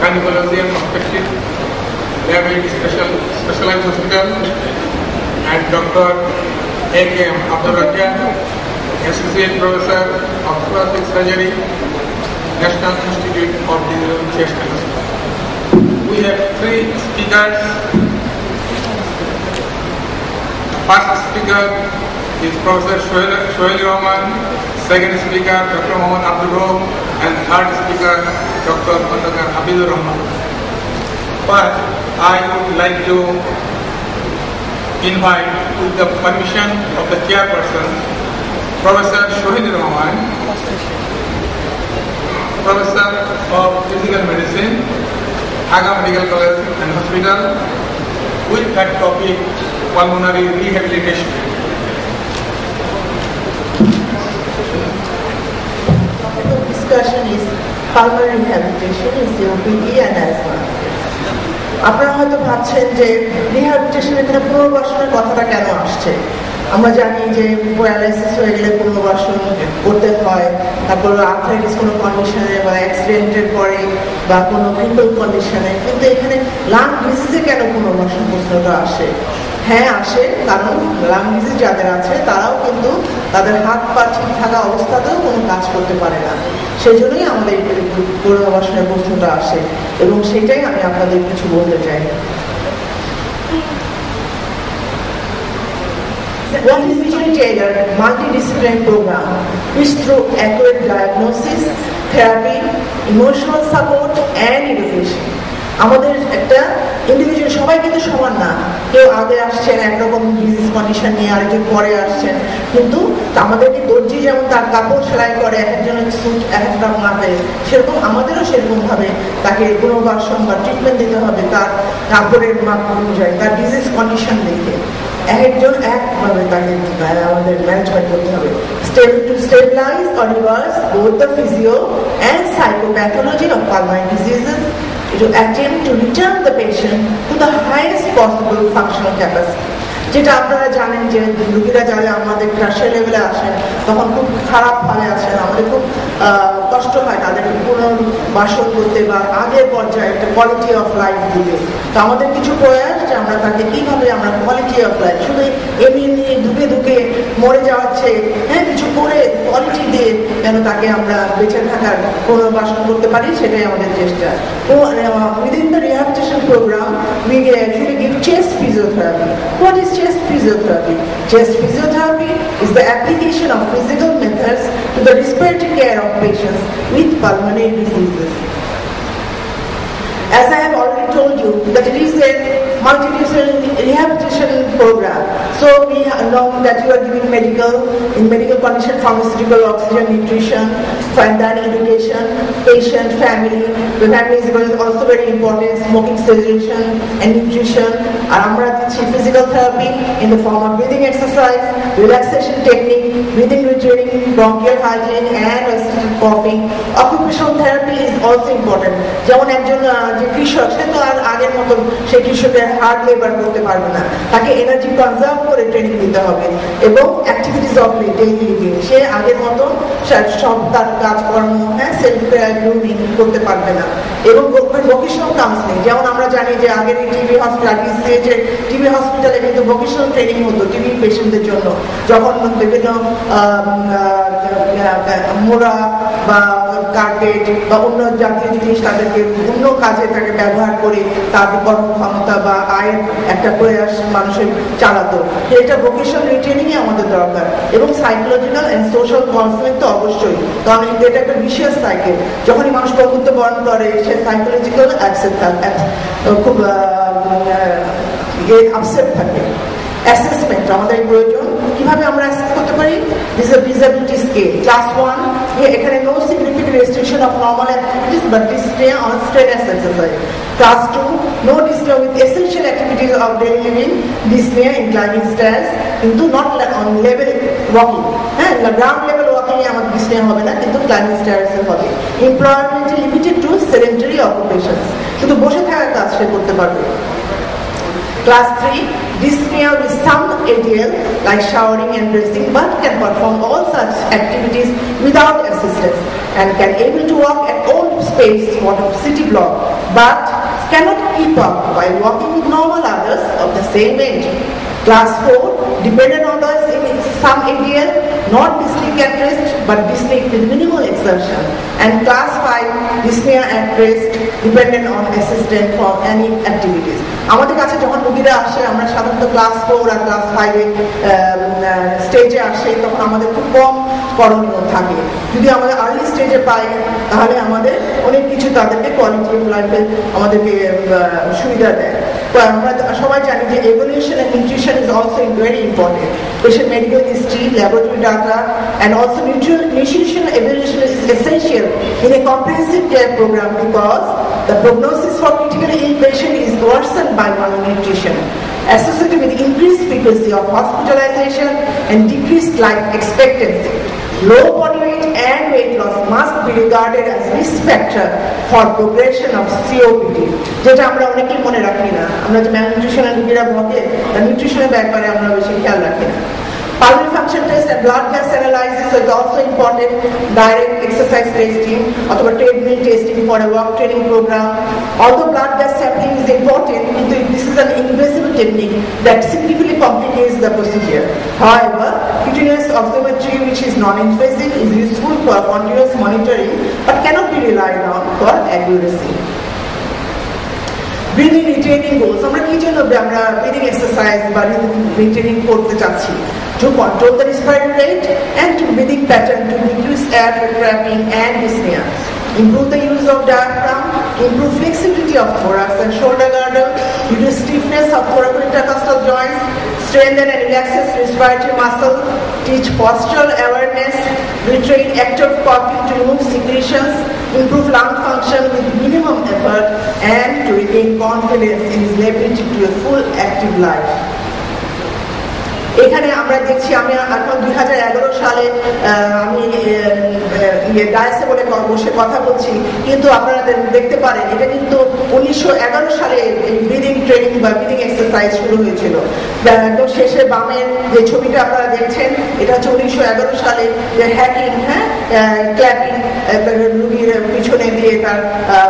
gynecology and obstetric specialized hospital, and Dr. A.K.M. Abdul Raja, Associate Professor of Thoracic Surgery, National Institute of Digital Chest Anesthesia. We have three speakers. First speaker is Professor Shoail Rahman, second speaker Dr. Mohammad Abdul Roh, and third speaker Dr. Habibur Rahman. But I would like to invite, with the permission of the chairperson, Professor Shoail Rahman, Professor of Physical Medicine, Dhaka Medical College and Hospital, with that topic, pulmonary rehabilitation. The discussion is pulmonary rehabilitation in COPD and asthma. আপনারা হয়তো ভাবছেন যে rehabilitation এখানে পুনর্বাসনের কথাটা কেন আসছে। আমরা জানি যে প্যারালাইসিস হয়ে গেলে পুনর্বাসন করতে হয়, তারপর আর্থ্রাইটিস কোনো কন্ডিশনে বা অ্যাক্সিডেন্টের পরে বা কোনো ক্রিটিক্যাল কন্ডিশনে, কিন্তু এখানে লাং ডিজিজে কেন পুনর্বাসন প্রশ্নটা আসে? হ্যাঁ আসে, কারণ লাং ডিজিজ যাদের আছে তারাও কিন্তু তাদের হাত পা ঠিক থাকা অবস্থাতেও কোনো কাজ করতে পারে না, সেই জন্যই আমাদের পুনর্বাসনের প্রশ্নটা আসে, এবং সেটাই আমি আপনাদের কিছু বলতে চাই। What is Vision Taylor multidisciplinary program, which through accurate diagnosis, therapy, emotional support and education, আমাদের একটা ইন্ডিভিজুয়াল সবাই কিন্তু সমান না, কেউ আগে আসছেন একরকম ডিজিজ কন্ডিশন নিয়ে, আরেকজন পরে আসছেন, কিন্তু আমাদেরকে দর্জি যেমন তার কাপড় সেলাই করে এক একজনের স্যুট এক একটা মাপে, সেরকম আমাদেরও সেরকম ভাবে তাকে পুনর্বাসন বা ট্রিটমেন্ট দিতে হবে তার কাপড়ের মাপ অনুযায়ী, তার ডিজিজ কন্ডিশন দেখে একজন একভাবে তাকে আমাদের ম্যানেজমেন্ট করতে হবে। To stabilize or reverse both the physio and psychopathology of pulmonary diseases, to attempt to return the patient to the highest possible functional capacity. যেটা আপনারা জানেন যে রোগীরা যারা আমাদের টার্সিয়ারি লেভেলে আসেন তখন খুব খারাপ ভাবে আসেন, আমাদের খুব কষ্ট হয় তাদেরকে পুনর্বাসন করতে বা আগের পর্যায়ে একটা কোয়ালিটি অফ লাইফ দিতে। তো আমাদের কিছু প্রয়াস যে আমরা তাকে কীভাবে আমরা কোয়ালিটি অফ লাইফ, শুধু এমনি ধুকে ধুকে মরে যাওয়াচ্ছে, হ্যাঁ কিছু করে কোয়ালিটি দিয়ে যেন তাকে আমরা বেঁচে থাকার পুনর্বাসন করতে পারি, সেটাই আমাদের চেষ্টা। Within the rehabilitation program, we actually give chest physiotherapy. What is chest physiotherapy? Chest physiotherapy is the application of physical methods to the respiratory care of patients with pulmonary diseases. As I have already told you, that it is a multidisciplinary rehabilitation program. So we know that you are giving in medical condition, pharmaceutical, oxygen, nutrition, and then education, patient, family. The family is also very important, smoking cessation and nutrition. And amra dichi physical therapy in the form of breathing exercise, relaxation technique, breathing retraining, bronchial hygiene and assisted coughing. Occupational therapy is also important. যেমন একজন যে কৃষক, সে তো আর আগের মতো সেই কৃষকের hard labour করতে পারবে না, তাকে এনার্জি কনজার্ভ করে ট্রেনিং দিতে হবে, এবং অ্যাক্টিভিটিস অফ ডেইলি লিভিং সে আগের মতো সব তার কাজকর্ম সেলফ গ্রুমিং করতে পারবে না। এবং ভোকেশনাল কাউন্সিলিং, যেমন আমরা জানি যে আগের এই টিবি হসপিটালে কিন্তু ভোকেশনাল ট্রেনিং হতো টিবি পেশেন্টদের জন্য, যখন বিভিন্ন মোড়া বা কার্পেট বা অন্য জাতীয় জিনিস তাদেরকে অন্য কাজে তাকে ব্যবহার করে তাদের কর্মক্ষমতা বা আয়ের একটা প্রয়াস মানুষের চালাতো। এটা ভোকেশনাল রিট্রেনিংই আমাদের দরকার, এবং সাইকোলজিক্যাল অ্যান্ড সোশ্যাল কাউন্সিলিং তো অবশ্যই, কারণ এটা একটা বিশেষ সাইকেল। যখনই মানুষ বন্ধুত্ব বরণ করে সে সাইকোলজিক্যাল খুব আপসেট থাকে। অ্যাসেসমেন্ট আমাদের প্রয়োজন, কিভাবে আমরা অ্যাসেস করতে পারি? ডিসএবিলিটি স্কেল ক্লাস 1, এখানে no significant restriction of normal activities but dyspnoea on strenuous exercise. Class 2, no dyspnoea with essential activities of daily living, dyspnoea in climbing stairs, কিন্তু নট অন লেভেল ওয়াকিং, হ্যাঁ ground level walking আমাদের dyspnoea হবে না, কিন্তু climbing স্টেয়ার্সে হবে। Employment limited to sedentary occupations, শুধু বসে থাকার কাজ সে করতে পারবে। Class 3, dyspnea with some ADL like showering and dressing, but can perform all such activities without assistance and can able to walk at own space for the city block, but cannot keep up while walking with normal others of the same age. Class 4, dependent on others in some ADL, not dyspneic at rest but dyspneic with minimal exertion. And Class 5, dyspnea at rest dependent on assistance for any activities. আমাদের কাছে যখন রোগীরা আসে আমরা সাধারণত class 4 আর class 5 এ স্টেজে আসে তখন আমাদের খুব কম করণীয় থাকে। যদি আমাদের আর্লি স্টেজে পাই তাহলে আমাদের অনেক কিছু তাদেরকে কোয়ালিটি অফ লাইফে আমাদেরকে সুবিধা দেয়। তো আমরা সবাই জানি যে evaluation and nutrition is also very important. Patient medical history, laboratory data and also nutritional evaluation is essential in a comprehensive care program because the prognosis for critically ill patient is worsened by malnutrition, associated with increased frequency of hospitalization and decreased life expectancy. Low body weight and weight loss must be regarded as risk factor for progression of COPD. যেটা আমরা অনেকেই মনে রাখি না, আমরা যে malnutrition রোগীরা ভোগে তার নিউট্রিশনের ব্যাপারে আমরা বেশি খেয়াল রাখি না। Pulmonary function test and blood gas analysis is also important. Direct exercise testing or treadmill testing for a walk training program. Although blood gas sampling is important, this is an invasive technique that significantly complicates the procedure. However, continuous oximetry, which is non-invasive, is useful for continuous monitoring but cannot be relied on for accuracy. Breathing retaining goals. আমরা কি জন্য আমরা breathing exercise বা retaining করতে চাচ্ছি? To control the respiratory rate and to breathing pattern to reduce air trapping and dyspnea. Improve the use of diaphragm, improve flexibility of thorax and shoulder girdle, reduce stiffness of thoracointercostal joints, strengthen and relaxes respiratory muscle, teach postural awareness, retrain active coughing to remove secretions, improve lung function with minimum effort, and to regain confidence in his ability to a full active life. এখানে আমরা দেখছি আমি এখন 2011 সালে আমি ডায়াসে বলে বসে কথা বলছি, কিন্তু আপনারা দেখতে পারেন এটা কিন্তু 1911 সালে ব্রিদিং ট্রেনিং বা ব্রিদিং এক্সারসাইজ শুরু হয়েছিল। একদম শেষে বামের যে ছবিটা আপনারা দেখছেন এটা হচ্ছে 1911 সালে যে হ্যাকিং ক্ল্যাপিং রুগীর পিছনে দিয়ে তার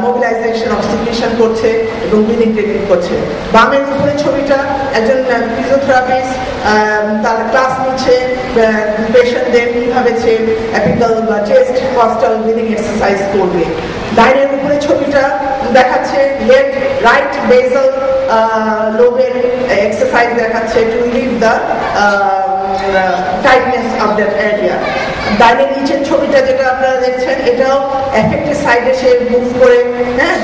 মোবিলাইজেশন অক্সিজেশন করছে এবং ব্রিদিং ট্রেনিং করছে। বামের উপরে ছবিটা একজন ফিজিওথেরাপিস্ট তার ক্লাস নিচ্ছে পেশেন্টদের কিভাবে অ্যাপিকাল বা চেস্ট কস্টাল ব্রিদিং এক্সারসাইজ করবে। ডাইনের উপরে ছবিটা দেখাচ্ছে লেফট রাইট বেসাল লোবের এক্সারসাইজ দেখাচ্ছে to relieve the tightness of that area. ডাইনের নিচের ছবিটা যেটা আপনারা দেখছেন এটাও এফেক্টেড সাইডে সে মুভ করে, হ্যাঁ,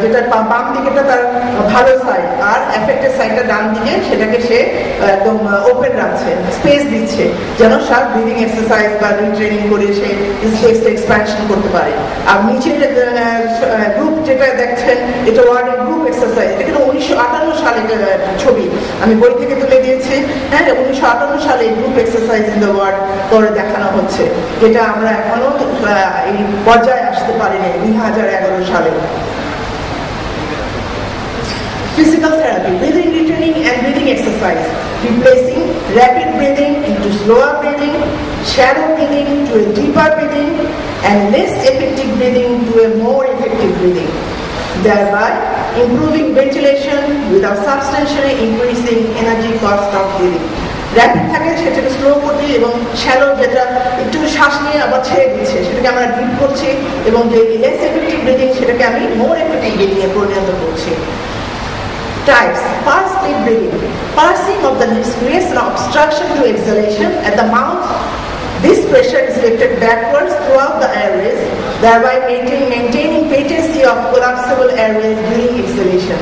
যেটা বাম দিকেটা তার ভালো সাইড আর এফেক্টেড সাইডটা ডান দিকে সেটাকে সে একদম ওপেন রাখছে, স্পেস দিচ্ছে যেন সব ব্রিদিং এক্সারসাইজ বা রিট্রেনিং করে সে স্পেসটা এক্সপ্যানশন করতে পারে। আর নিচের গ্রুপ যেটা দেখছেন এটা ওয়ার্ডের গ্রুপ এক্সারসাইজ, এটা কিন্তু 1958 সালে ছবি, আমি বই থেকে তুলে দিয়েছি। হ্যাঁ, 1958 সালে group exercise in the ward করে দেখানো হচ্ছে, যেটা আমরা এখনো এই পর্যায়ে আসতে পারিনি 2011 সালে। Physical therapy, breathing retraining and breathing exercise, replacing rapid breathing into slower breathing, shallow breathing to a deeper breathing, and less effective breathing to a more effective breathing, thereby improving ventilation without substantially increasing energy cost of breathing. Rapid থাকে সেটাকে slow করছি এবং shallow যেটা একটু শ্বাস নিয়ে আবার ছেড়ে দিচ্ছে সেটাকে আমরা ডিপ করছি এবং যে লেস এফেক্টিভ ব্রিদিং সেটাকে আমি মোর এফেক্টিভ ব্রিদিং এ পরিণত করছি। Types: fast deep breathing. Parsing of the lips creates an obstruction to exhalation at the mouth. This pressure is lifted backwards throughout the airways, thereby maintaining patency of collapsible airways during exhalation.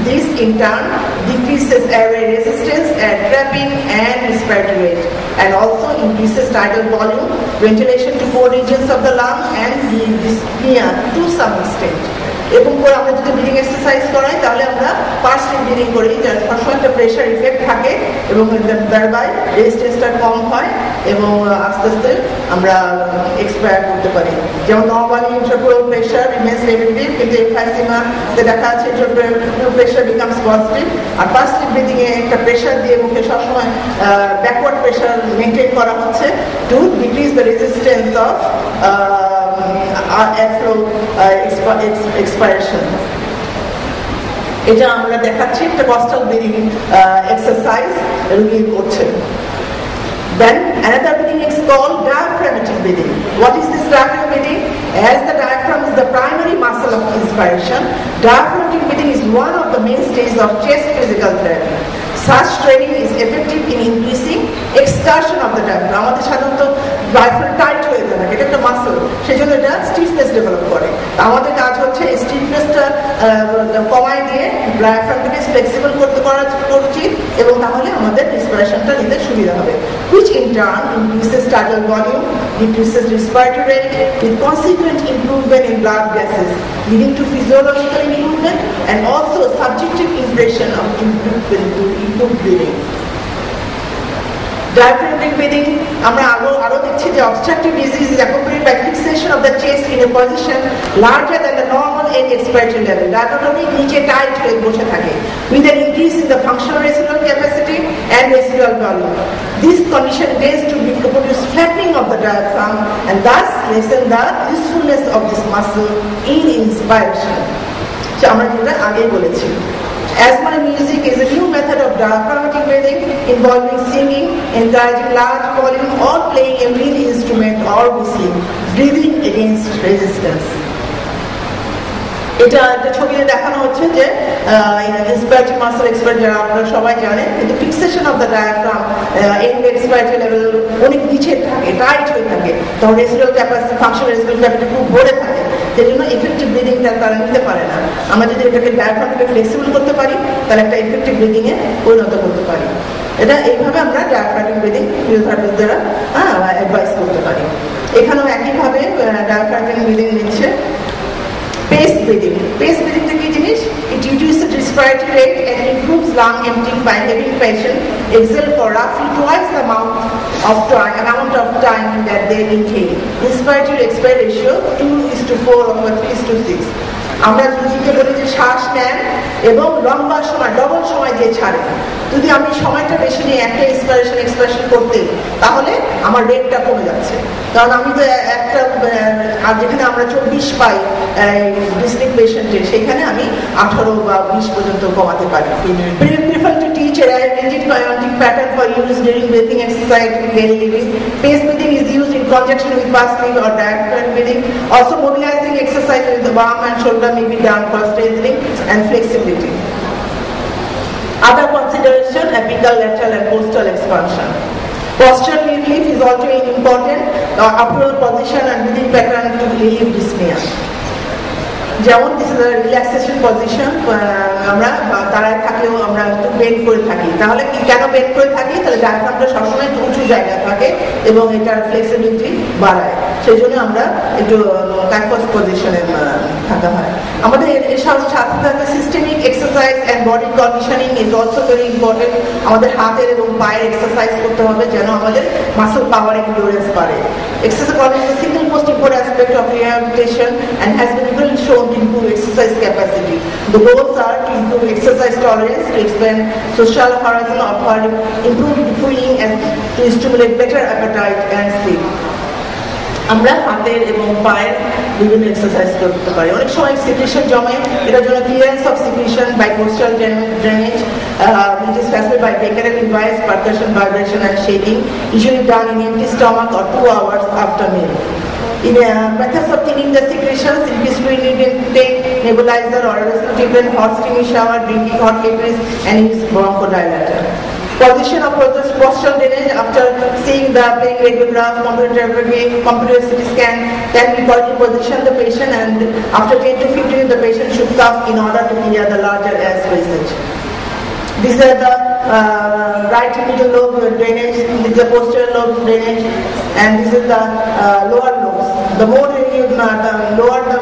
This in turn decreases airway resistance and trapping and respiratory rate, and also increases tidal volume, ventilation to core regions of the lung, and dyspnea to some extent. এরকম করে আমরা যদি breathing exercise করাই তাহলে আমরা parsley breathing করি, যার সবসময় একটা প্রেশার ইফেক্ট থাকে এবং তারবাই রেজিস্ট্যান্সটা কম হয় এবং আস্তে আস্তে আমরা এক্সপায়ার করতে পারি। যেমন নর্মালি ইন্টারপুরাল প্রেশার রিমেন্স নেগেটিভ, কিন্তু এমফাইসিমাতে দেখা আছে ইন্টারপুরাল প্রেশার বিকামস পজিটিভ। আর পার্সলি ব্রিদিং এ একটা প্রেশার দিয়ে মুখে সবসময় ব্যাকওয়ার্ড প্রেশার মেনটেন করা হচ্ছে two decrease the resistance of expiration. এটা আমরা দেখাচ্ছি একটা কস্টাল ব্রিদিং এক্সারসাইজ রুগী করছে। Then another breathing is called diaphragmatic breathing. What is this diaphragmatic breathing? As the diaphragm is the primary muscle of inspiration, diaphragmatic breathing is one of the mainstays of chest physical therapy. Such training is effective in increasing extension of the diaphragm. আমাদের সাধারণত diaphragm tight হয়ে থাকে, এটা একটা muscle, সেই জন্য এটা stiffness develop করে। আমাদের কাজ হচ্ছে এই স্টিফনেসটা কমায় দিয়ে ডায়াফ্রামটাকে ফ্লেক্সিবল করতে উচিত এবং তাহলে আমাদের রেসপিরেশনটা নিতে সুবিধা হবে, which in turn increases tidal volume, decreases respiratory rate with consequent improvement in blood gases, leading to physiological improvement and also subjective impression of improved breathing. Diaphragmatic breathing আমরা আরো দেখছি যে obstructive disease is accompanied by fixation of the chest in a position larger than the normal end expiratory level. Diaphragm নিচে tight হয়ে বসে থাকে with an increase in the functional residual capacity and residual volume. This condition tends to produce flattening of the diaphragm and thus lessen the usefulness of this muscle in inspiration. আমরা যেটা আগে বলেছি, Asthma music is a new method of diaphragmatic breathing involving singing, encouraging large volume or playing a wind instrument or whistling, breathing against resistance. এটা একটা ছবিতে দেখানো হচ্ছে যে ইন্সপায়ারেটরি মাসল এক্সপার্ট যারা আপনারা সবাই জানেন, কিন্তু fixation of the diaphragm and expiratory level অনেক নিচে থাকে, টাইট হয়ে থাকে, তখন residual capacity functional residual capacity খুব ভরে থাকে, সেই জন্য ইফেক্টিভ ব্রিদিংটা তারা নিতে পারে না। আমরা যদি এটাকে ডায়াফ্রামটাকে ফ্লেক্সিবল করতে পারি তাহলে একটা ইফেক্টিভ ব্রিদিং এ পরিণত করতে পারি। এটা এইভাবে আমরা ডায়াফ্রাগমেটিক ব্রিদিং ফিজিওথেরাপিস্ট দ্বারা অ্যাডভাইস করতে পারি। এখানেও একইভাবে ডায়াফ্রাগমেটিক ব্রিদিং নিচ্ছে। Pace breathing. Pace breathing is কি জিনিস? It reduces respiratory rate and improves lung emptying by having patient exhale for roughly twice the amount of time that they inhale. Inspiratory expire ratio 2:4 or 3:6. আমরা রুগীকে বলি যে শ্বাস নেন এবং লম্বা সময় ডবল সময় দিয়ে ছাড়েন। যদি আমি সময়টা বেশি নিয়ে একটা এক্সপাইরেশন করতে, তাহলে আমার রেটটা কমে যাচ্ছে, কারণ আমি তো একটা আর যেখানে আমরা 24 পাই ডিস্ট্রিক্ট পেশেন্টের, সেখানে আমি 18 বা 20 পর্যন্ত কমাতে পারি। Prefer to teach a rigid biotic pattern for use during breathing exercise in daily living. Pace breathing is used in conjunction with passing or diaphragm breathing. Also, mobilizing exercise with the arm and shoulder may be done for strengthening and flexibility. Other consideration: apical, lateral, and postal expansion. Postural relief is also important. Upward position and breathing pattern to relieve dyspnea. যেমন this is relaxation position, আমরা দাঁড়ায় থাকলেও আমরা একটু bend করে থাকি, তাহলে কি কেন বেন্ড করে থাকি? তাহলে ডায়াফ্রামটা সবসময় একটু উঁচু জায়গায় থাকে এবং এটার ফ্লেক্সিবিলিটি বাড়ায়, সেই জন্য আমরা একটু কাইফস পজিশনে থাকা হয়। আমাদের এর সাথে সাথে systemic exercise and body conditioning is also very important. আমাদের হাতের এবং পায়ের এক্সারসাইজ করতে হবে যেন আমাদের মাসল পাওয়ার এন্ডিউরেন্স বাড়ে। Exercise is the single most important aspect of rehabilitation and has been well shown to improve exercise capacity. The goals are to improve exercise tolerance, to expand social horizon of improve feeling and to stimulate better appetite and sleep. আমরা হাতের এবং পায়ের বিভিন্ন exercise করতে পারি। অনেক সময় secretion জমে, এটার জন্য clearance of secretion by postural drainage which is facilitated by Becquerel device, percussion, vibration and shaking, usually done in empty stomach or 2 hours after meal. In methods of thinning the secretions, in case we need to take nebulizer or treatment, hot steamy shower, drinking hot liquids and use bronchodilator. Position of postural drainage after seeing the playing radiograph, computer CT scan, then we position the patient, and after 10 to 15 minutes the patient should cough in order to clear the larger air passage. These are the right middle lobe drainage, this is the posterior lobe drainage, and this is the lower lobes. The more lower the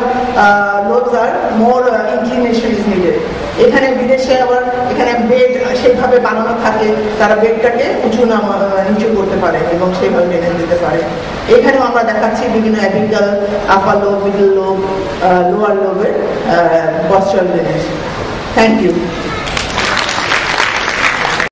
lobes are, more inclination is needed. এখানে বিদেশে আবার এখানে bed সেইভাবে বানানো থাকে, তারা বেডটাকে নিচু করতে পারে এবং সেইভাবে টেনে দিতে পারে। এখানেও আমরা দেখাচ্ছি বিভিন্ন apical, upper lobe, middle lobe, lower লোবের পশ্চার ড্রেনেজ। Thank you.